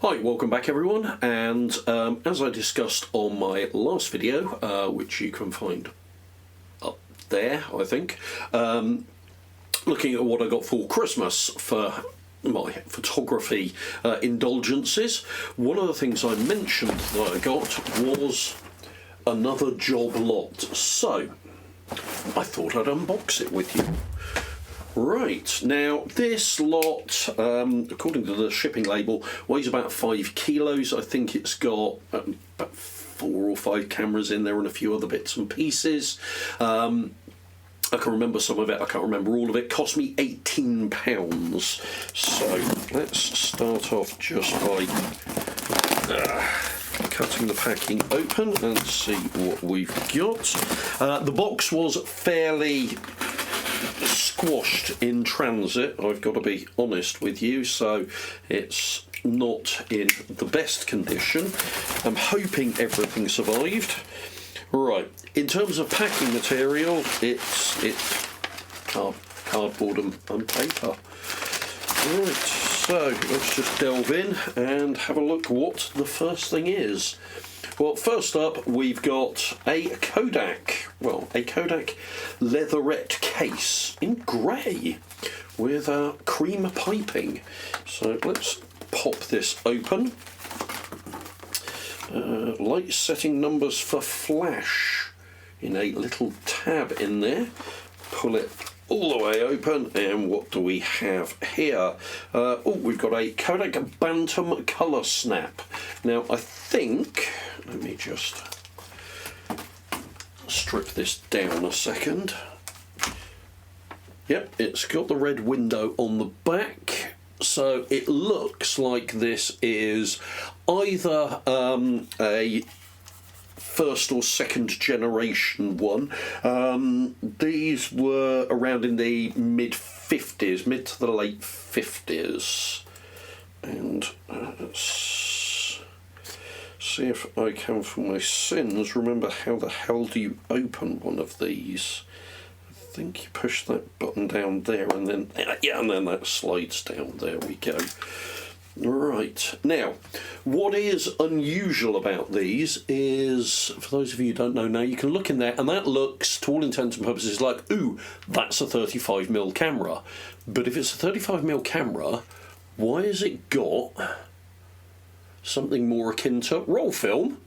Hi, welcome back everyone, and as I discussed on my last video, which you can find up there, I think, looking at what I got for Christmas for my photography indulgences, one of the things I mentioned that I got was another job lot, so I thought I'd unbox it with you. Right, now this lot, according to the shipping label, weighs about 5 kilos. I think it's got about 4 or 5 cameras in there and a few other bits and pieces. I can remember some of it, I can't remember all of it. Cost me £18. So let's start off just by cutting the packing open and see what we've got. The box was fairly squashed in transit, I've got to be honest with you, so it's not in the best condition. I'm hoping everything survived. Right, in terms of packing material, it's cardboard and paper. Right, so let's just delve in and have a look what the first thing is. Well, first up, we've got a Kodak leatherette case in grey with cream piping. So let's pop this open. Light setting numbers for flash in a little tab in there. Pull it all the way open, and what do we have here? We've got a Kodak Bantam Colour Snap. Now I think, let me just strip this down a second. Yep, it's got the red window on the back, so it looks like this is either a first or second generation one. These were around in the mid to the late 50s, and let's see if I can, for my sins, remember how the hell do you open one of these. I think you push that button down there and then, yeah, and then that slides down. There we go. Right, now what is unusual about these is, for those of you who don't know now, you can look in there and that looks, to all intents and purposes, like, ooh, that's a 35mm camera. But if it's a 35mm camera, why has it got something more akin to roll film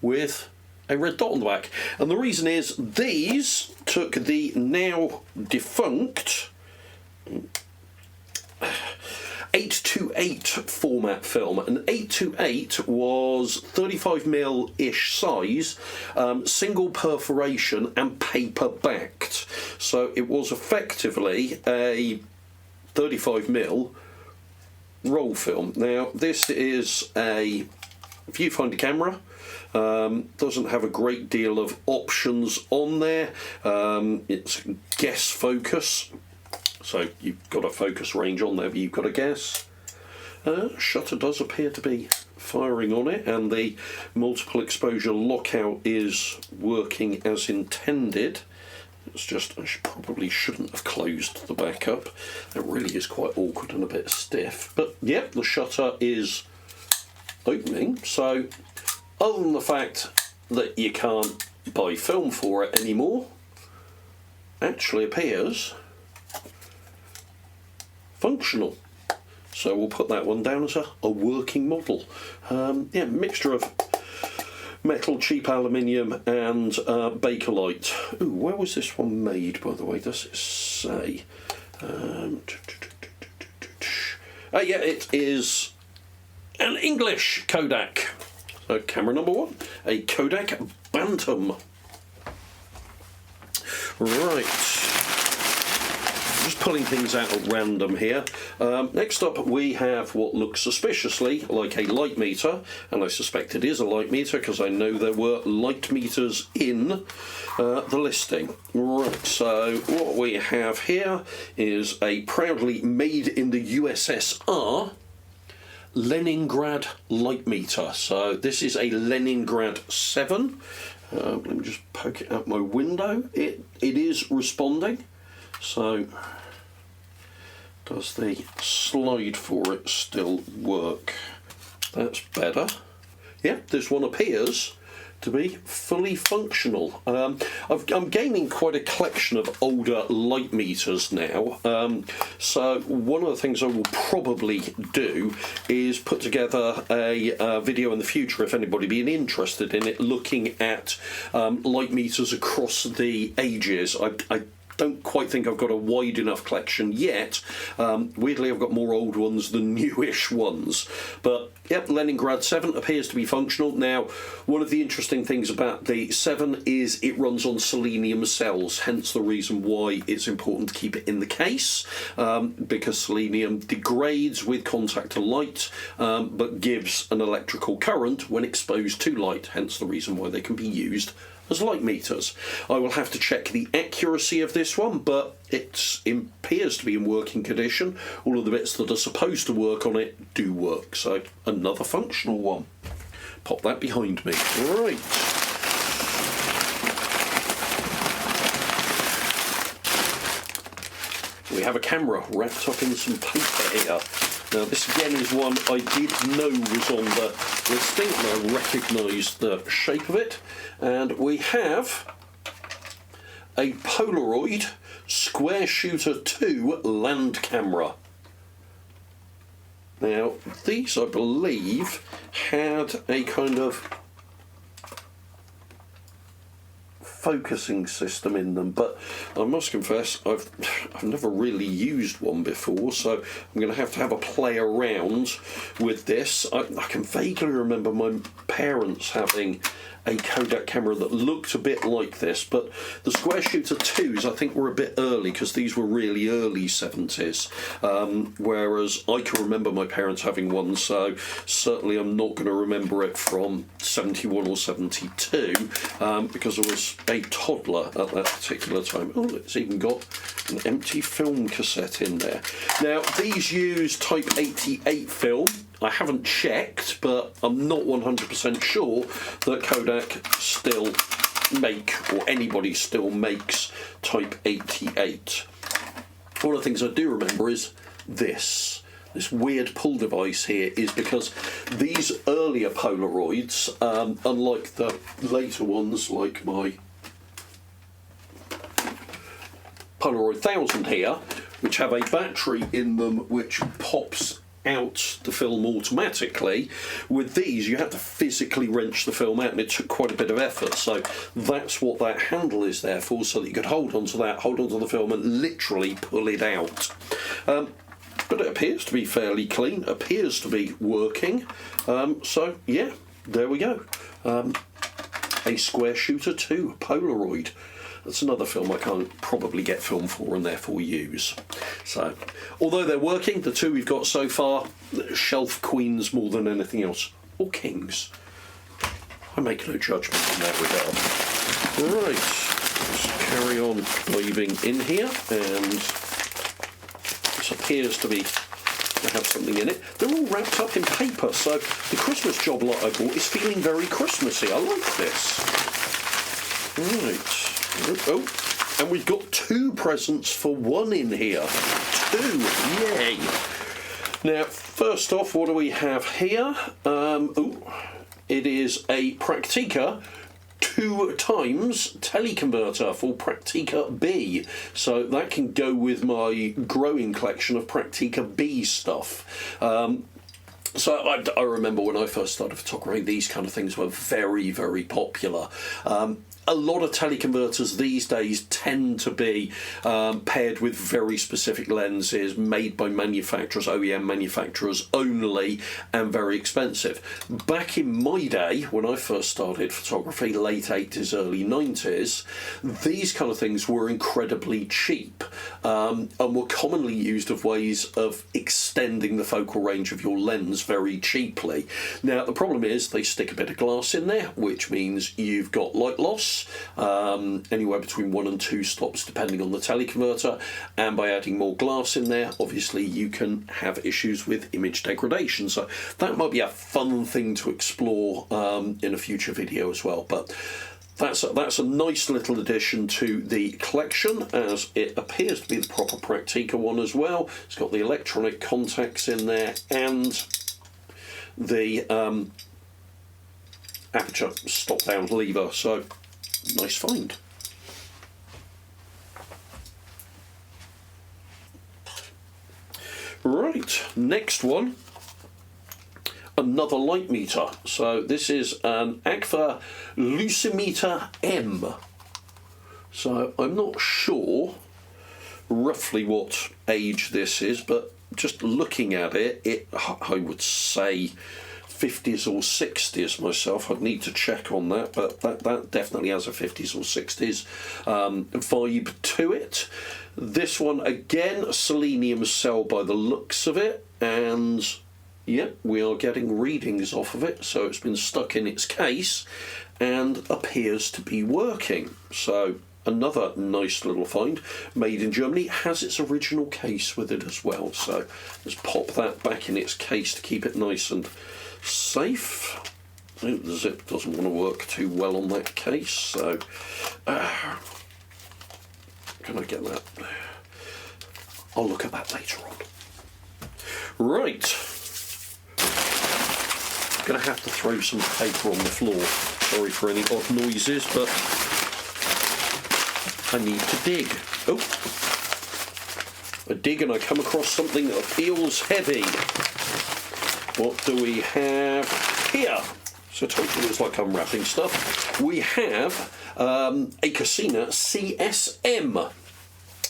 with a red dot on the back? And the reason is these took the now defunct 828 format film, and 828 was 35mm-ish size, single perforation and paper backed, so it was effectively a 35mm roll film. Now this is a viewfinder camera. Doesn't have a great deal of options on there. It's guess focus, so you've got a focus range on there, but you've got to guess. Shutter does appear to be firing on it, and the multiple exposure lockout is working as intended. It's just, I probably shouldn't have closed the back up. It really is quite awkward and a bit stiff. But yep, the shutter is opening, so other than the fact that you can't buy film for it anymore, actually appears functional. So we'll put that one down as a working model. Yeah, mixture of metal, cheap aluminium and Bakelite. Ooh, where was this one made, by the way? Does it say? Yeah, it is an English Kodak. So camera number 1, a Kodak Bantam. Right. Just pulling things out at random here. Next up we have what looks suspiciously like a light meter, and I suspect it is a light meter because I know there were light meters in the listing. Right, so what we have here is a proudly made in the USSR Leningrad light meter. So this is a Leningrad 7. Let me just poke it out my window. It is responding. So does the slide for it still work? That's better. Yeah, this one appears to be fully functional. I'm gaining quite a collection of older light meters now, so one of the things I will probably do is put together a video in the future, if anybody being interested in it, looking at light meters across the ages. I don't quite think I've got a wide enough collection yet. Weirdly, I've got more old ones than newish ones. But yep, Leningrad 7 appears to be functional. Now, one of the interesting things about the 7 is it runs on selenium cells, hence the reason why it's important to keep it in the case, because selenium degrades with contact to light, but gives an electrical current when exposed to light, hence the reason why they can be used as light meters. I will have to check the accuracy of this one, but it appears to be in working condition. All of the bits that are supposed to work on it do work, so another functional one. Pop that behind me. Right. We have a camera wrapped up in some paper here. Now this again is one I did know was on the listing, and I recognised the shape of it. And we have a Polaroid Square Shooter 2 land camera. Now these, I believe, had a kind of focusing system in them, but I must confess I've never really used one before, so I'm going to have a play around with this. I can vaguely remember my parents having a Kodak camera that looked a bit like this, but the Square Shooter 2s I think were a bit early, because these were really early 70s, whereas I can remember my parents having one, so certainly I'm not going to remember it from 71 or 72, because I was a toddler at that particular time. Oh, it's even got an empty film cassette in there. Now these use Type 88 film. I haven't checked, but I'm not 100% sure that Kodak still make, or anybody still makes, Type 88. One of the things I do remember is this weird pull device here, is because these earlier Polaroids, unlike the later ones like my Polaroid 1000 here, which have a battery in them which pops out the film automatically, with these you have to physically wrench the film out, and it took quite a bit of effort, so that's what that handle is there for, so that you could hold onto the film and literally pull it out. But it appears to be fairly clean, appears to be working, so yeah, there we go. A Square Shooter 2 Polaroid. That's another film I can't probably get film for and therefore use. So, although they're working, the two we've got so far, shelf queens more than anything else, or kings. I make no judgment in that regard. Right, let's carry on diving in here, and this appears to have something in it. They're all wrapped up in paper, so the Christmas job lot I bought is feeling very Christmassy. I like this. Right. Oh, and we've got 2 presents for 1 in here. 2, yay! Now, first off, what do we have here? It is a Praktica 2 times teleconverter for Praktica B. So that can go with my growing collection of Praktica B stuff. So I remember when I first started photography, these kind of things were very, very popular. A lot of teleconverters these days tend to be paired with very specific lenses made by manufacturers, OEM manufacturers only, and very expensive. Back in my day, when I first started photography, late 80s, early 90s, these kind of things were incredibly cheap, and were commonly used as ways of extending the focal range of your lens very cheaply. Now, the problem is they stick a bit of glass in there, which means you've got light loss, anywhere between 1 and 2 stops depending on the teleconverter, and by adding more glass in there, obviously you can have issues with image degradation. So that might be a fun thing to explore in a future video as well. But that's a nice little addition to the collection, as it appears to be the proper Praktica one as well. It's got the electronic contacts in there, and the aperture stop down lever, so nice find. Right, next one, another light meter. So this is an Agfa Lucimeter M. So I'm not sure roughly what age this is, but just looking at it, I would say 50s or 60s myself. I'd need to check on that, but that definitely has a 50s or 60s vibe to it. This one, again, a selenium cell by the looks of it, and yeah, we are getting readings off of it, so it's been stuck in its case and appears to be working. So another nice little find, made in Germany, has its original case with it as well, so let's pop that back in its case to keep it nice and safe. Oh, the zip doesn't want to work too well on that case, so can I get that? I'll look at that later on. Right, I'm going to have to throw some paper on the floor. Sorry for any odd noises, but I need to dig. Oh, I dig and I come across something that feels heavy. What do we have here? So totally it's like unwrapping stuff. We have a Casina CSM.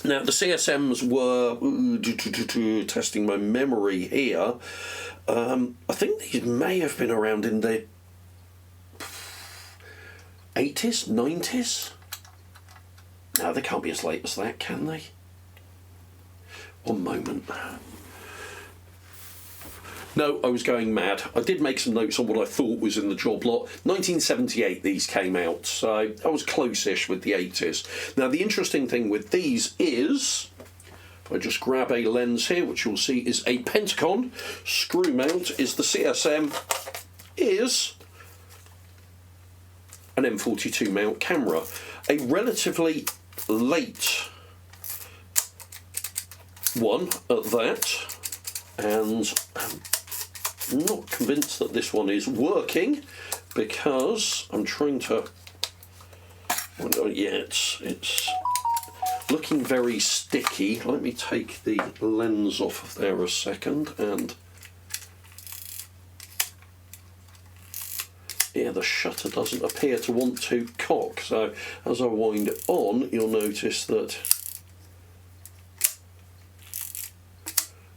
Now the CSMs were, testing my memory here, I think these may have been around in the 80s, 90s? No, they can't be as late as that, can they? One moment. No, I was going mad. I did make some notes on what I thought was in the job lot. 1978 these came out, so I was close-ish with the 80s. Now, the interesting thing with these is, if I just grab a lens here, which you'll see is a Pentagon, screw mount is the CSM, is an M42 mount camera. A relatively late one at that, and I'm not convinced that this one is working because I'm trying to, yeah, it's looking very sticky. Let me take the lens off of there a second, and yeah, the shutter doesn't appear to want to cock, so as I wind it on, you'll notice that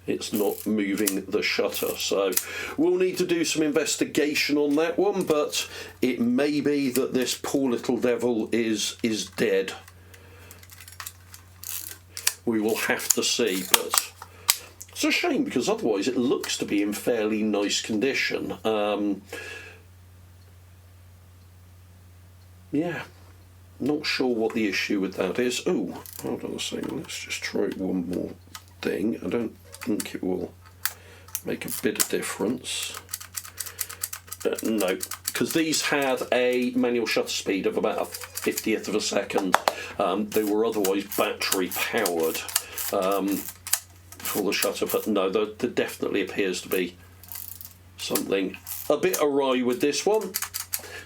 it's not moving the shutter, so we'll need to do some investigation on that one, but it may be that this poor little devil is dead. We will have to see, but it's a shame because otherwise it looks to be in fairly nice condition. Yeah, not sure what the issue with that is. Oh, hold on a second, let's just try one more thing. I don't think it will make a bit of difference. No, because these had a manual shutter speed of about a 50th of a second. They were otherwise battery powered for the shutter, but no, there definitely appears to be something a bit awry with this one.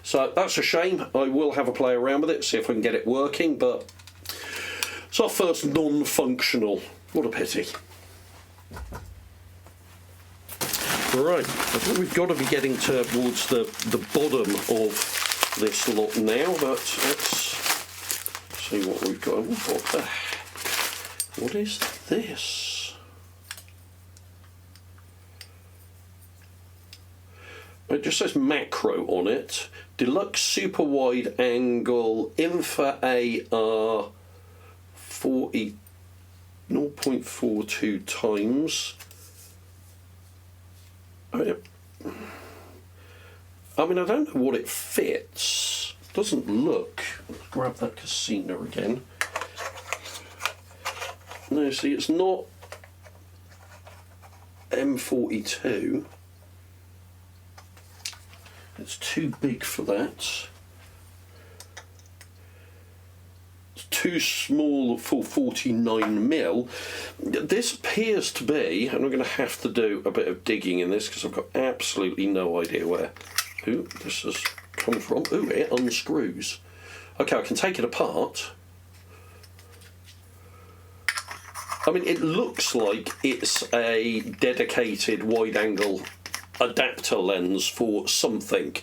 So that's a shame. I will have a play around with it, see if I can get it working, but it's our first non-functional. What a pity. Right, I think we've got to be getting towards the bottom of this lot now, but let's see what we've got. What is this? It just says macro on it. Deluxe super wide angle Infa AR 0.42 times. I mean, I don't know what it fits. Doesn't look. Let's grab that Casina again. No, see, it's not M42. It's too big for that. It's too small for 49mm. This appears to be, and I'm going to have to do a bit of digging in this because I've got absolutely no idea where this has come from. Ooh, it unscrews. Okay, I can take it apart. I mean, it looks like it's a dedicated wide-angle adapter lens for something.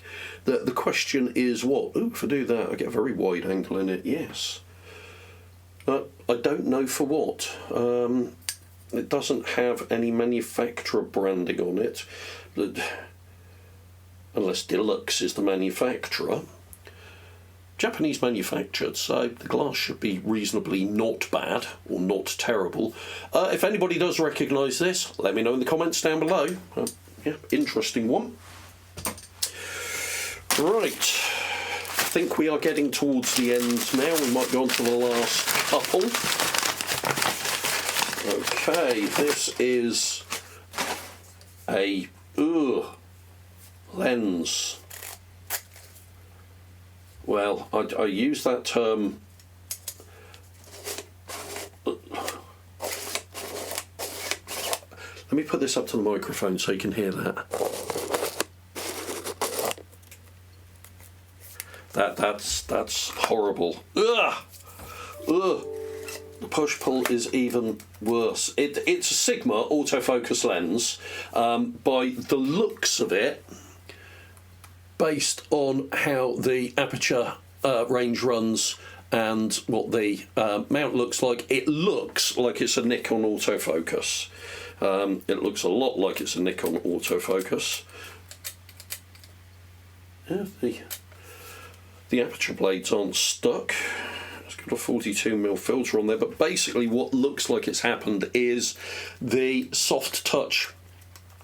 The question is what? Ooh, if I do that, I get a very wide angle in it, yes. I don't know for what. It doesn't have any manufacturer branding on it, unless Deluxe is the manufacturer. Japanese manufactured, so the glass should be reasonably not bad or not terrible. If anybody does recognise this, let me know in the comments down below. Yeah, interesting one. Right, I think we are getting towards the end now. We might go on to the last couple. Okay, this is a lens. Well, I use that term. Let me put this up to the microphone so you can hear that. That's horrible. Ugh! Ugh! The push-pull is even worse. It's a Sigma autofocus lens. By the looks of it, based on how the aperture range runs and what the mount looks like it's a Nikon autofocus. It looks a lot like it's a Nikon autofocus. Yeah, the aperture blades aren't stuck. It's got a 42mm filter on there, but basically what looks like it's happened is the soft touch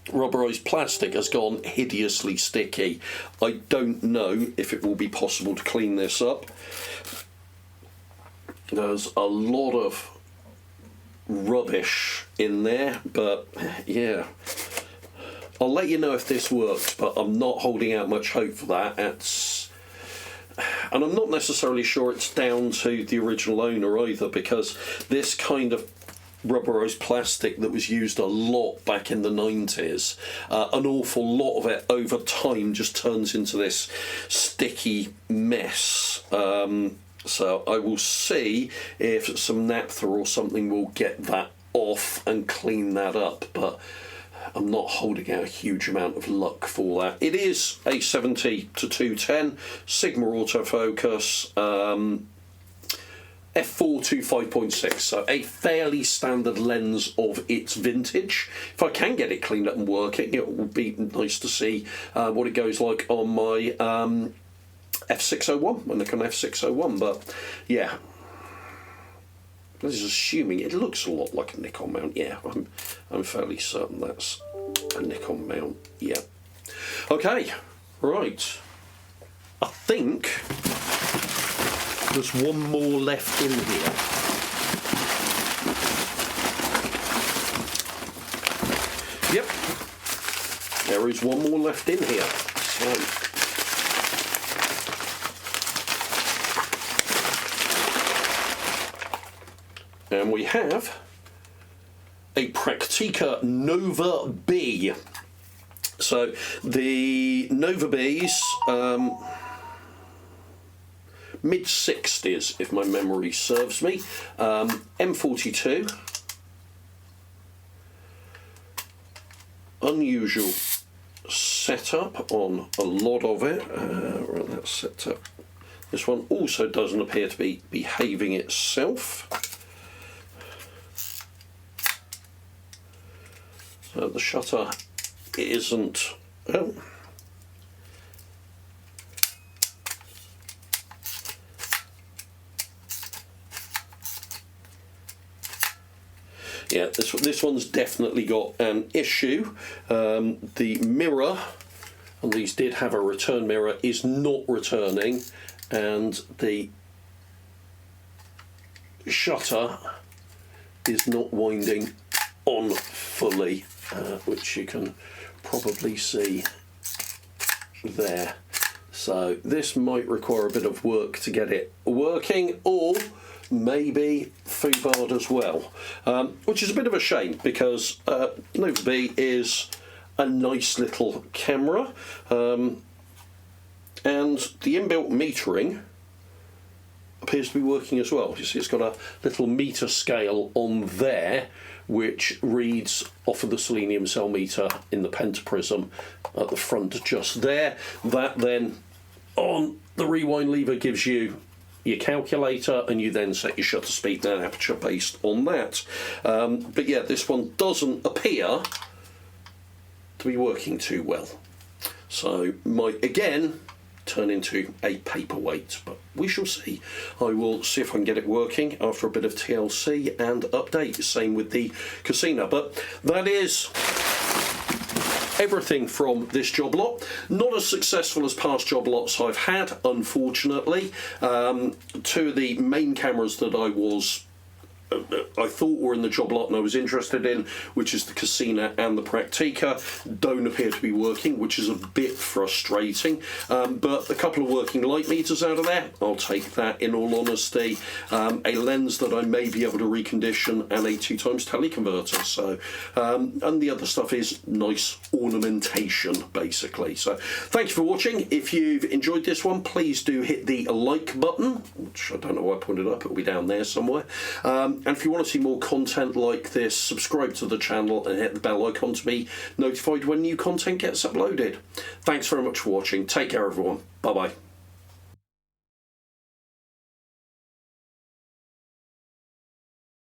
rubberized plastic has gone hideously sticky. I don't know if it will be possible to clean this up. There's a lot of rubbish in there, but yeah, I'll let you know if this works, but I'm not holding out much hope for that. And I'm not necessarily sure it's down to the original owner either, because this kind of rubberized plastic that was used a lot back in the 90s, an awful lot of it over time just turns into this sticky mess. So I will see if some naphtha or something will get that off and clean that up, but I'm not holding out a huge amount of luck for that. It is a 70-210 Sigma autofocus, f4 so a fairly standard lens of its vintage. If I can get it cleaned up and working, it would be nice to see what it goes like on my f601, my Nikon f601, but yeah. This is assuming it looks a lot like a Nikon mount. Yeah, I'm fairly certain that's a Nikon mount. Yeah. Okay, right. I think there's one more left in here. Yep. There is one more left in here. So and we have a Pentax Nova B. So the Nova B's, mid-60s, if my memory serves me. M42. Unusual setup on a lot of it. Right, that's set up. This one also doesn't appear to be behaving itself. So the shutter isn't. Oh. Yeah, this one's definitely got an issue. The mirror, and these did have a return mirror, is not returning, and the shutter is not winding on fully, which you can probably see there. So this might require a bit of work to get it working, or maybe foobarred as well, which is a bit of a shame because Nova B is a nice little camera, and the inbuilt metering appears to be working as well. You see, it's got a little meter scale on there which reads off of the selenium cell meter in the pentaprism at the front just there. That then on the rewind lever gives you your calculator, and you then set your shutter speed and aperture based on that. But yeah, this one doesn't appear to be working too well, so might again turn into a paperweight, but we shall see. I will see if I can get it working after a bit of TLC and update. Same with the Casino. But that is everything from this job lot. Not as successful as past job lots I've had, unfortunately. Two of the main cameras that I thought were in the job lot and I was interested in, which is the Casino and the Praktica, don't appear to be working, which is a bit frustrating. But a couple of working light meters out of there, I'll take that in all honesty. A lens that I may be able to recondition, and a 2x teleconverter. So, and the other stuff is nice ornamentation, basically. So, thank you for watching. If you've enjoyed this one, please do hit the like button, which I don't know why I pointed up, it'll be down there somewhere. And if you want to see more content like this, subscribe to the channel and hit the bell icon to be notified when new content gets uploaded. Thanks very much for watching. Take care, everyone. Bye-bye.